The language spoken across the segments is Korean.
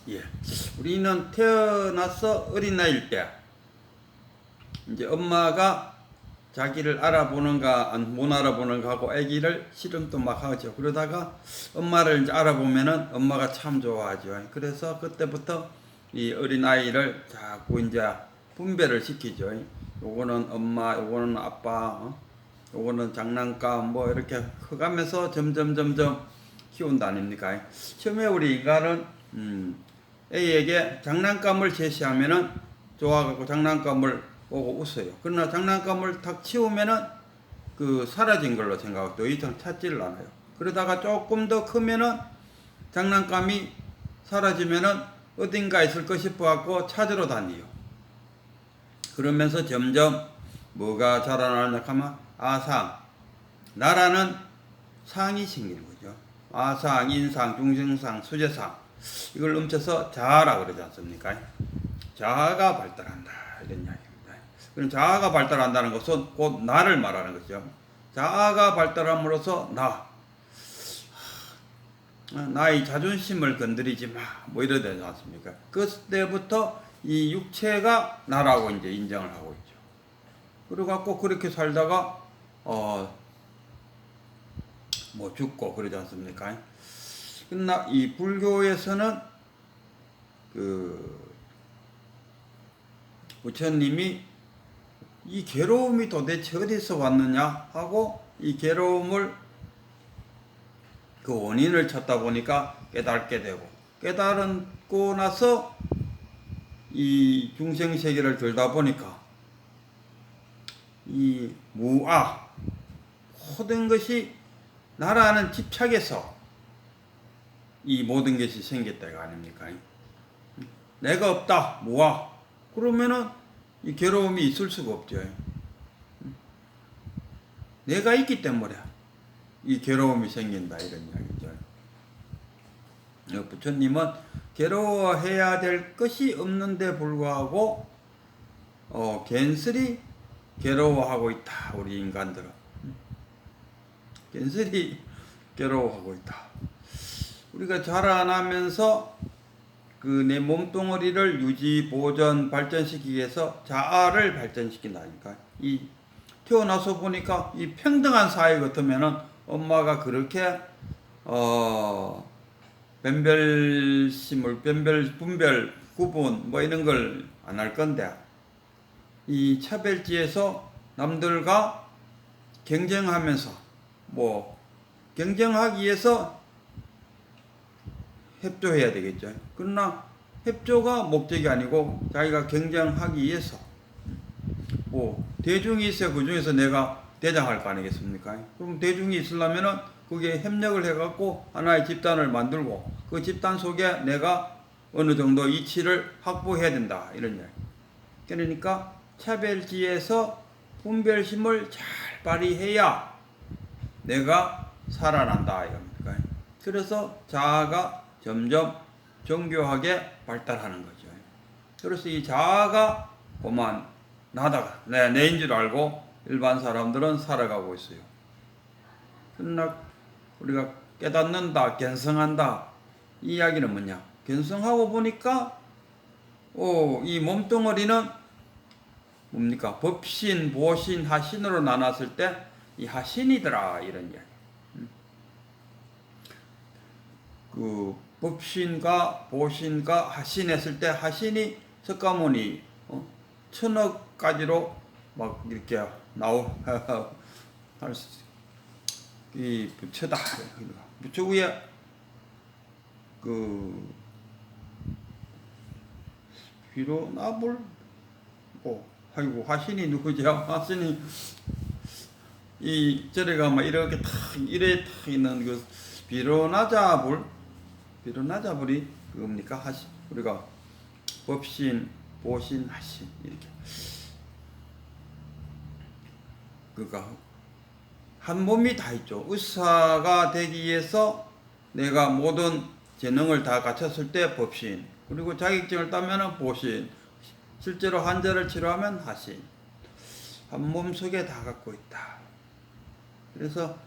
예. 우리는 태어나서 어린 나이일 때, 이제 엄마가 자기를 알아보는가, 못 알아보는가 하고 아기를 씨름도 막 하죠. 그러다가 엄마를 이제 알아보면은 엄마가 참 좋아하죠. 그래서 그때부터 이 어린 아이를 자꾸 이제 분배를 시키죠. 요거는 엄마, 요거는 아빠, 요거는 장난감, 뭐 이렇게 커가면서 점점 키운다 아닙니까? 처음에 우리 인간은 A에게 장난감을 제시하면은 좋아하고 장난감을 보고 웃어요. 그러나 장난감을 탁 치우면은 그 사라진 걸로 생각하고 더 이상 찾지를 않아요. 그러다가 조금 더 크면은 장난감이 사라지면은 어딘가 있을 것 싶어갖고 찾으러 다니요. 그러면서 점점 뭐가 자라나냐 하면 아상, 나라는 상이 생기는 거죠. 아상, 인상, 중생상, 수제상, 이걸 훔쳐서 자아라 그러지 않습니까? 자아가 발달한다 이런 이야기입니다. 그럼 자아가 발달한다는 것은 곧 나를 말하는 거죠. 자아가 발달함으로써 나의 자존심을 건드리지 마, 뭐 이러지 않습니까? 그때부터 이 육체가 나라고 이제 인정을 하고 있죠. 그래갖고 그렇게 살다가 뭐 죽고 그러지 않습니까? 그러나 이 불교에서는 그 부처님이 이 괴로움이 도대체 어디서 왔느냐 하고 이 괴로움을 그 원인을 찾다 보니까 깨닫게 되고, 깨달고 나서 이 중생세계를 들다 보니까 이 무아, 모든 것이 나라는 집착에서 이 모든 것이 생겼다가 아닙니까? 내가 없다, 무아. 그러면은 이 괴로움이 있을 수가 없죠. 내가 있기 때문에 이 괴로움이 생긴다 이런 이야기죠. 부처님은 괴로워해야 될 것이 없는데 불구하고 괜스레 괴로워하고 있다. 우리 인간들은 괜스레 괴로워하고 있다. 우리가 자라나면서 그 내 몸뚱어리를 유지, 보존, 발전시키기 위해서 자아를 발전시킨다니까. 이 태어나서 보니까 이 평등한 사회 같으면은 엄마가 그렇게 분별, 구분 뭐 이런 걸 안 할 건데, 이 차별지에서 남들과 경쟁하면서 뭐 경쟁하기 위해서 협조해야 되겠죠. 그러나 협조가 목적이 아니고 자기가 경쟁하기 위해서 뭐 대중이 있어야 그 중에서 내가 대장할 거 아니겠습니까? 그럼 대중이 있으려면은 그게 협력을 해갖고 하나의 집단을 만들고 그 집단 속에 내가 어느 정도 이치를 확보해야 된다 이런 이야기. 그러니까 차별지에서 분별심을 잘 발휘해야 내가 살아난다 이겁니까? 그래서 자아가 점점 정교하게 발달하는 거죠. 그래서 이 자아가 그만 나다가 내인 줄 알고 일반 사람들은 살아가고 있어요. 그러나 우리가 깨닫는다, 견성한다, 이 이야기는 뭐냐? 견성하고 보니까 이 몸뚱어리는 뭡니까? 법신, 보신, 하신으로 나눴을 때 이 하신이더라 이런 이야기. 그 법신과 보신과 하신했을 때 하신이 석가모니 1000억 가지로 막 이렇게 이 부처다. 부처 위에 그 비로나불 아이고 하신이 누구죠? 하신이 이 절에 가면 이렇게 탁 이래 탁 있는 그 비로나자불이 그겁니까? 하신 우리가 법신, 보신, 하신 이렇게 그가 한 몸이 다 있죠. 의사가 되기 위해서 내가 모든 재능을 다 갖췄을 때 법신, 그리고 자격증을 따면은 보신, 실제로 환자를 치료하면 하신, 한 몸 속에 다 갖고 있다. 그래서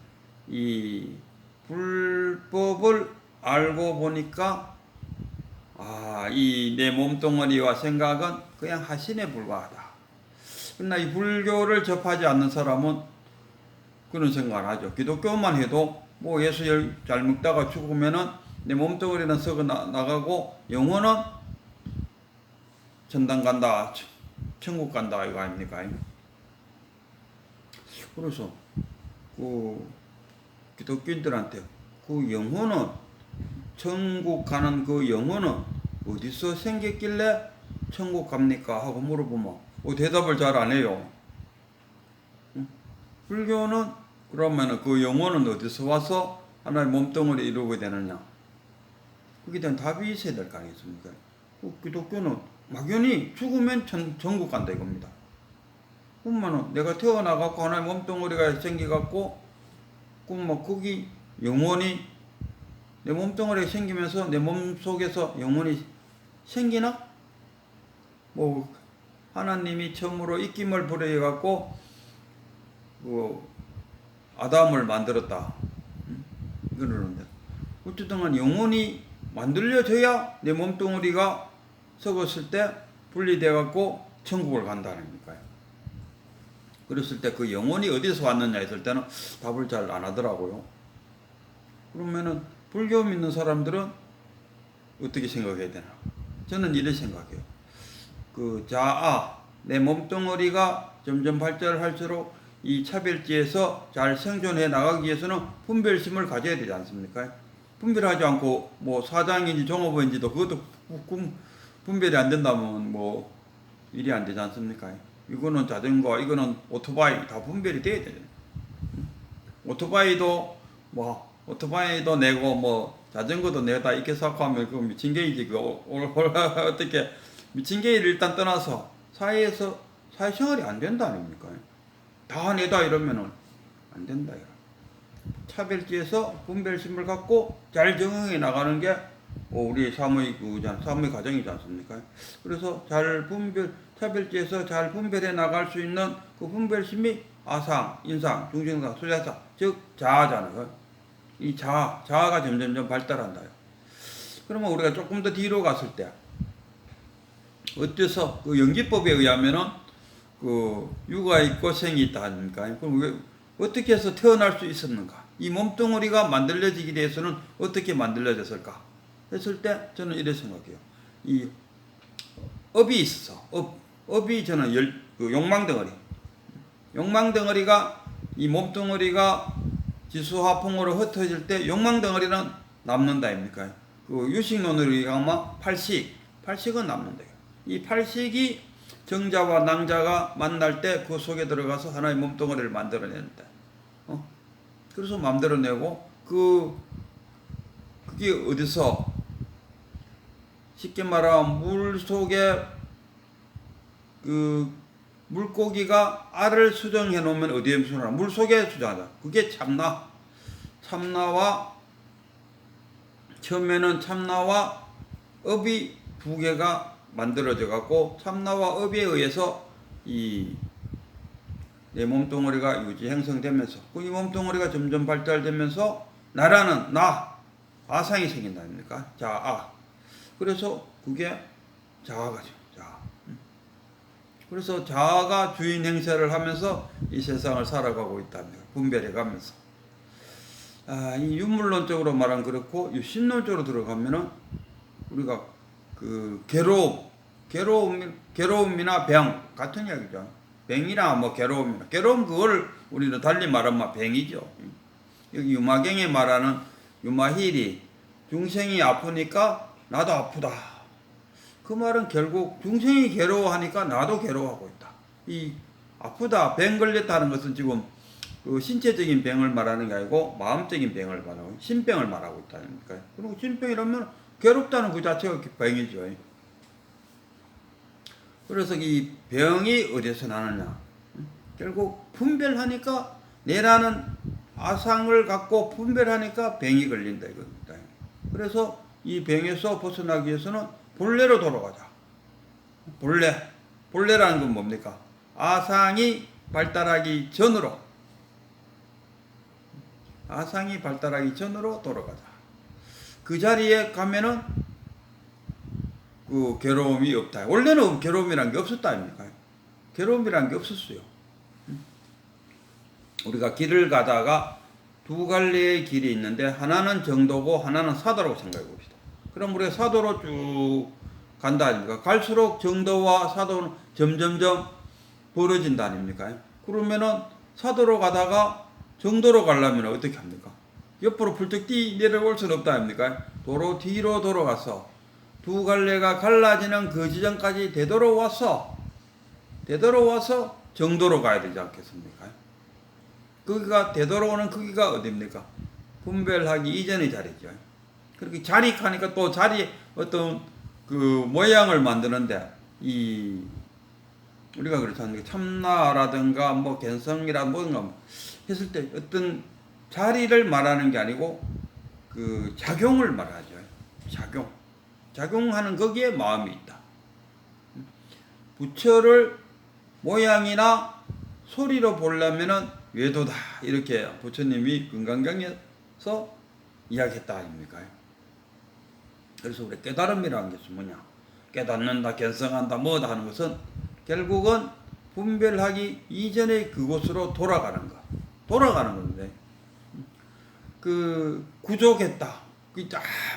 이 불법을 알고 보니까 이 내 몸뚱어리와 생각은 그냥 하신에 불과하다. 그러나 이 불교를 접하지 않는 사람은 그런 생각을 하죠. 기독교만 해도 뭐 예수 잘 먹다가 죽으면은 내 몸뚱어리는 썩어 나가고 영혼은 천당 간다, 천국 간다 이거 아닙니까? 그래서 그 기독교인들한테 그 영혼은 천국 가는 그 영혼은 어디서 생겼길래 천국 갑니까? 하고 물어보면 대답을 잘 안 해요. 불교는 그러면은 그 영혼은 어디서 와서 하나의 몸뚱어리 이루게 되느냐? 그게 대한 답이 있어야 될 거 아니겠습니까? 기독교는 막연히 죽으면 천국 간다 이겁니다. 그러면은 내가 태어나갖고 하나의 몸뚱어리가 생겨갖고 그럼 뭐 거기 영혼이 내 몸뚱어리가 생기면서 내 몸 속에서 영혼이 생기나? 뭐 하나님이 처음으로 입김을 불어해갖고 그 아담을 만들었다. 그러는데 어쨌든 간 영혼이 만들려져야 내 몸뚱어리가 썩었을 때 분리돼갖고 천국을 간다는 거예요. 그랬을 때 그 영혼이 어디서 왔느냐 했을 때는 답을 잘 안 하더라고요. 그러면은 불교 믿는 사람들은 어떻게 생각해야 되나? 저는 이렇게 생각해요. 그 자아, 내 몸뚱어리가 점점 발달할수록 이 차별지에서 잘 생존해 나가기 위해서는 분별심을 가져야 되지 않습니까? 분별하지 않고 뭐 사장인지 종업원인지도 그것도 분별이 안 된다면 뭐 일이 안 되지 않습니까? 이거는 자전거, 이거는 오토바이 다 분별이 돼야 되죠. 오토바이도 내고 뭐 자전거도 내다 이렇게 사고 하면 그거 미친개이지. 어떻게 미친개를 일단 떠나서 사회생활이 안 된다 아닙니까? 다 내다 이러면은 안 된다. 차별지에서 분별심을 갖고 잘 적응해 나가는 게 우리 사무의 과정이지 않습니까? 그래서 차별지에서 잘 분별해 나갈 수 있는 그 분별심이 아상, 인상, 중생상, 수자상, 즉 자아잖아요. 이 자아가 점점점 발달한다. 그러면 우리가 조금 더 뒤로 갔을 때 어째서 그 연기법에 의하면은 그 유가 있고 생이 있다 아닙니까? 그럼 왜 어떻게 해서 태어날 수 있었는가? 이 몸뚱어리가 만들어지기 위해서는 어떻게 만들어졌을까? 했을 때 저는 이렇게 생각해요. 이 업이 있어. 업이 저는 욕망덩어리가 이 몸뚱어리가 지수화풍으로 흩어질 때 욕망덩어리는 남는다 아닙니까? 그 유식론으로 얘기하면 팔식은 남는다. 이 팔식이 정자와 낭자가 만날 때 그 속에 들어가서 하나의 몸뚱어리를 만들어낸다. 그래서 만들어내고 그게 어디서 쉽게 말하면 물 속에 그 물고기가 알을 수정해 놓으면 어디에 수정하나? 물 속에 수정하다. 그게 처음에는 참나와 업이 두 개가 만들어져 갖고 참나와 업에 의해서 이 내 몸뚱어리가 유지 형성되면서 이 몸뚱어리가 점점 발달되면서 나라는 아상이 생긴다 아닙니까? 자아. 그래서 그게 자아가죠. 자아. 그래서 자아가 주인 행세를 하면서 이 세상을 살아가고 있답니다. 분별해 가면서. 이 유물론적으로 말하면 그렇고 유심론적으로 들어가면은 우리가 그 괴로움이나 병 같은 이야기죠. 병이나 뭐 괴로움 그걸 우리는 달리 말하면 병이죠. 여기 유마경에 말하는 유마힐이 중생이 아프니까 나도 아프다. 그 말은 결국 중생이 괴로워하니까 나도 괴로워하고 있다. 이 아프다, 병 걸렸다는 것은 지금 그 신체적인 병을 말하는 게 아니고 마음적인 병을 말하고 신병을 말하고 있다니까요. 그리고 신병이라면 괴롭다는 그 자체가 병이죠. 그래서 이 병이 어디서 나느냐? 결국 분별하니까 내라는 아상을 갖고 분별하니까 병이 걸린다 이겁니다. 그래서 이 병에서 벗어나기 위해서는 본래로 돌아가자. 본래라는 건 뭡니까? 아상이 발달하기 전으로 돌아가자. 그 자리에 가면은 그 괴로움이 없다. 원래는 괴로움이란 게 없었다 아닙니까? 괴로움이란 게 없었어요. 우리가 길을 가다가 두 갈래의 길이 있는데 하나는 정도고 하나는 사도라고 생각해 봅시다. 그럼 우리가 사도로 쭉 간다 아닙니까? 갈수록 정도와 사도는 점점점 벌어진다 아닙니까? 그러면은 사도로 가다가 정도로 가려면 어떻게 합니까? 옆으로 불쩍 내려올 수는 없다 아닙니까? 도로 뒤로 돌아가서 두 갈래가 갈라지는 그 지점까지 되돌아와서 정도로 가야 되지 않겠습니까? 거기가 되돌아오는 거기가 어디입니까? 분별하기 이전의 자리죠. 그렇게 자리 가니까 또 자리 어떤 그 모양을 만드는데 우리가 그렇지 않습니까? 참나라든가 뭐 견성이라 뭔가 했을 때 어떤 자리를 말하는 게 아니고 그 작용을 말하죠. 작용하는 거기에 마음이 있다. 부처를 모양이나 소리로 보려면은 외도다 이렇게 부처님이 금강경에서 이야기했다 아닙니까? 그래서 우리 깨달음이라는 것은 뭐냐? 깨닫는다, 견성한다, 뭐다 하는 것은 결국은 분별하기 이전에 그곳으로 돌아가는 건데 그 부족했다.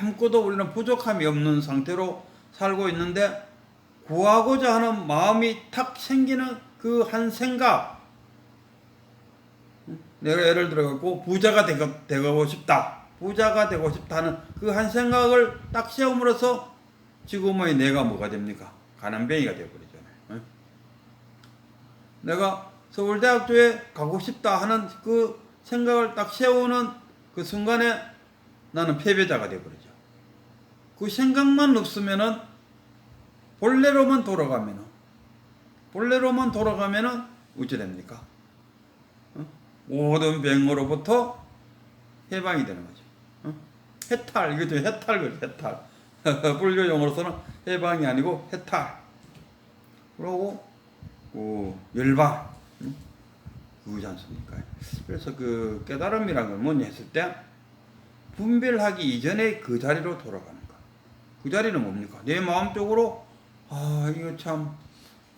아무것도 우리는 부족함이 없는 상태로 살고 있는데 구하고자 하는 마음이 탁 생기는 그 한 생각. 내가 예를 들어 갖고 부자가 되고 싶다. 부자가 되고 싶다는 그 한 생각을 딱 세움으로써 지금의 내가 뭐가 됩니까? 가난뱅이가 되어버리잖아요. 내가 서울대학교에 가고 싶다 하는 그 생각을 딱 세우는 그 순간에 나는 패배자가 되어버리죠. 그 생각만 없으면은 본래로만 돌아가면은 어찌 됩니까? 모든 병으로부터 해방이 되는 거죠. 해탈, 이거죠. 해탈. 불교 용어로서는 해방이 아니고 해탈. 그리고 열방. 그거지 않습니까? 그래서 그 깨달음이란 건 뭐냐 했을 때 분별하기 이전에 그 자리로 돌아가는 거. 그 자리는 뭡니까? 내 마음적으로 이거 참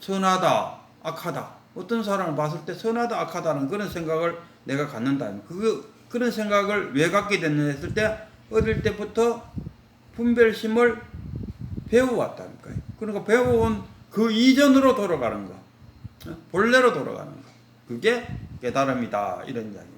선하다, 악하다. 어떤 사람을 봤을 때 선하다, 악하다는 그런 생각을 내가 갖는다. 그런 생각을 왜 갖게 됐느냐 했을 때 어릴 때부터 분별심을 배워왔다니까요. 그러니까 배워온 그 이전으로 돌아가는 거. 본래로 돌아가는 거. 그게 깨달음이다. 이런 이야기.